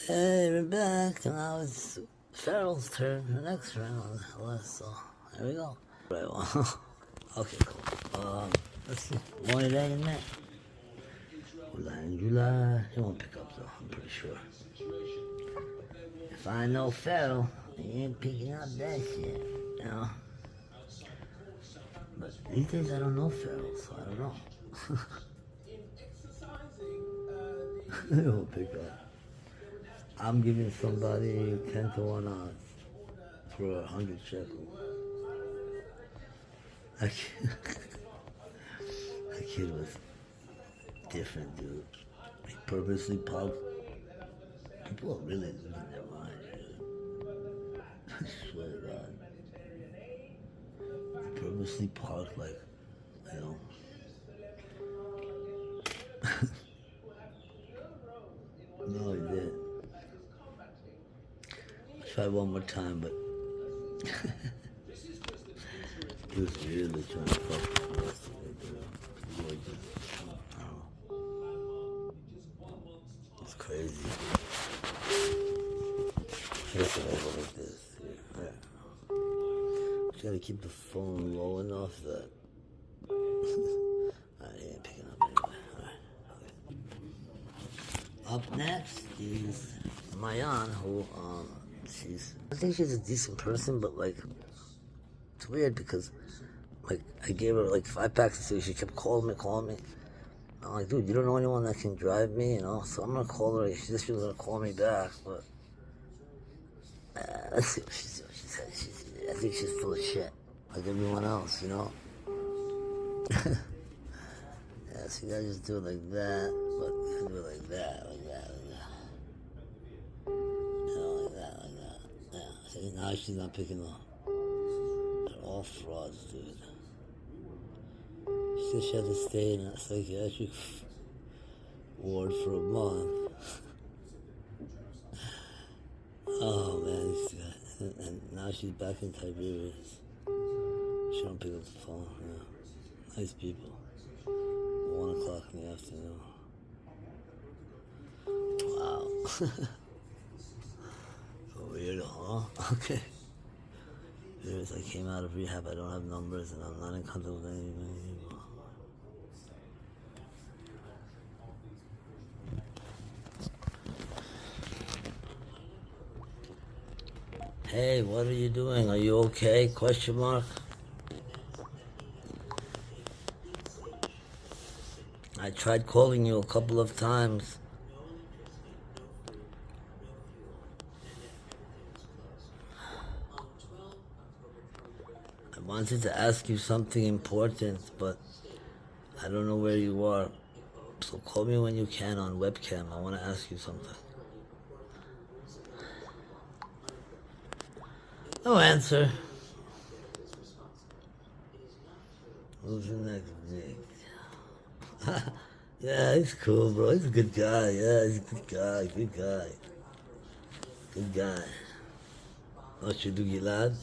Hey, we're back. Now it's Farrell's turn. The next round. So there we go. Right one. Okay, cool. Let's see. One day in there. July. He won't pick up though. I'm pretty sure. If I know Farrell, he ain't picking up that shit. You know. But these days I don't know Farrell, so I don't know. He won't pick up. I'm giving somebody 10 to 1 odds for 100 shekels. That kid was different, dude. He purposely parked. People are really losing their mind, dude. I swear to God. He purposely parked like, you know. No, he did. Try one more time, but he was really trying to fuck with the rest of it, dude. I don't know. It's crazy. I guess I'll go like this. Yeah. Just gotta keep the phone low enough that. Alright, he ain't picking up anyway. Alright, okay. Up next is Mayan, who, I think she's a decent person, but like, it's weird because, like, I gave her like 5 packs of cigarettes. She kept calling me. I'm like, dude, you don't know anyone that can drive me, you know? So I'm gonna call her. She said she was gonna call me back, but let's see what she said. I think she's full of shit, like everyone else, you know? Yeah, so you gotta just do it like that, but you gotta do it like that. Now she's not picking up. They're all frauds, dude. She said she had to stay in a psychiatric ward for a month. Oh man, these guys. And now she's back in Tiberias. She don't pick up the phone. Yeah. Nice people. 1 o'clock in the afternoon. Wow. Weird, huh? Okay. As I came out of rehab, I don't have numbers and I'm not in contact with any people. Hey, what are you doing? Are you okay? Question mark. I tried calling you a couple of times. I wanted to ask you something important, but I don't know where you are. So call me when you can on webcam. I want to ask you something. No answer. Who's the next big? Yeah, he's cool, bro. He's a good guy. Yeah, he's a good guy. Good guy. What you do, Gilad?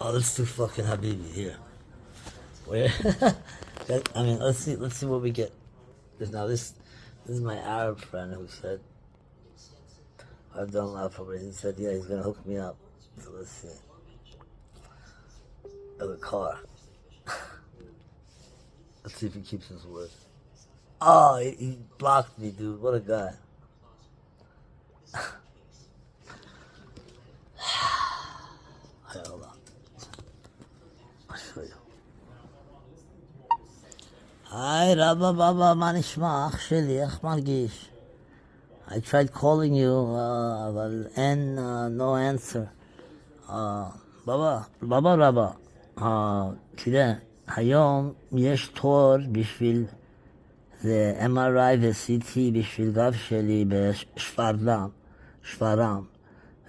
Oh, let's do fucking Habibi here. Where? I mean, let's see what we get. Now this is my Arab friend who said I've done a lot for him. He said, yeah, he's gonna hook me up. So let's see. The car. Let's see if he keeps his word. Oh, he blocked me, dude. What a guy. Hold on. I'll show you. Hi, Rabba, Baba, מה נשמע? אח שלי, איך מרגיש? I tried calling you, אבל אין, no answer. רבא, תראה, היום יש תור בשביל זה MRI ו-CT בשביל גב שלי בשפרעם,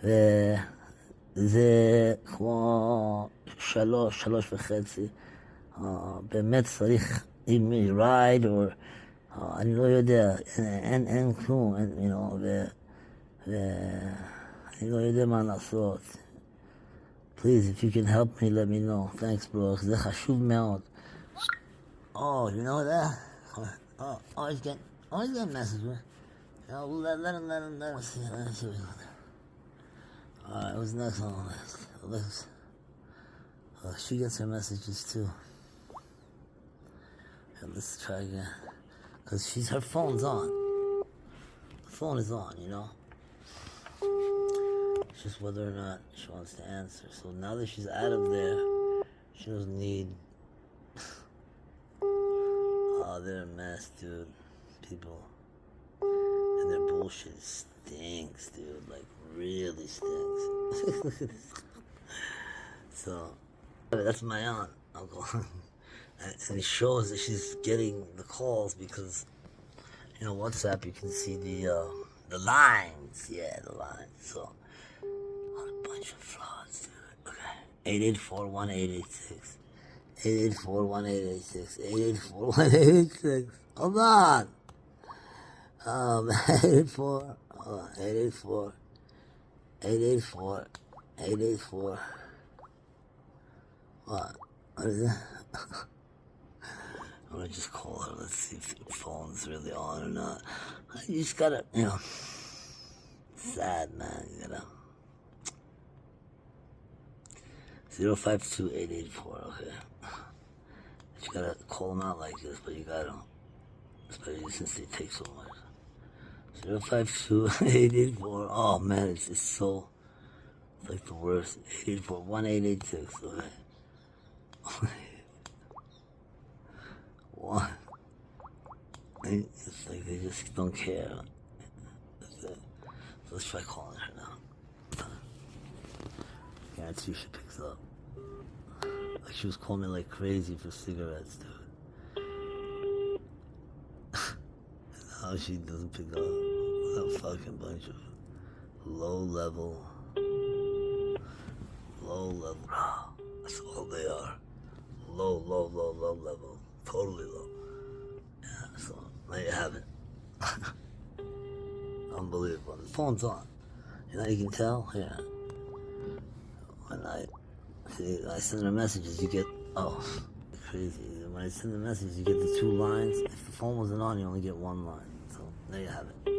וזה כמו 3.5. באמת צריך עם ride או אני לא יודע, אין כלום, ואני לא יודע מה לעשות. Please, if you can help me, let me know. Thanks, bro. זה חשוב מאוד. Oh, you know that? Oh, always get messages. You know, let him see. Let him see what's going on. Alright, what's next on the list? She gets her messages too. And let's try again. Because her phone's on. The phone is on, you know? It's just whether or not she wants to answer. So now that she's out of there, she doesn't need... Oh, they're a mess, dude. People. And their bullshit stinks, dude. Like, really stinks. So, that's my aunt, uncle. And it shows that she's getting the calls because, you know, WhatsApp, you can see the lines. Yeah, the lines. So, what a bunch of frauds, dude. Okay. 884-1886. 884-1886. 884-1886. Hold on. 884. Hold on. 884. 884. 884. What? What is that? I'm gonna just call her. Let's see if the phone's really on or not. You just gotta, you know, sad, man, you know. 052-884, okay. You gotta call them out like this, but you gotta, especially since they take so much. 052-884, oh man, it's just so, it's like the worst. 884-1886, okay. What? It's like they just don't care. So let's try calling her now. Guarantee she picks up. Like she was calling me like crazy for cigarettes, dude. Now she doesn't pick up. A fucking bunch of low level. That's all they are. Low level. Totally low. Yeah, so there you have it. Unbelievable. The phone's on. You know, you can tell? Yeah. When I send her messages, you get, crazy. When I send the messages, you get the two lines. If the phone wasn't on, you only get one line. So there you have it.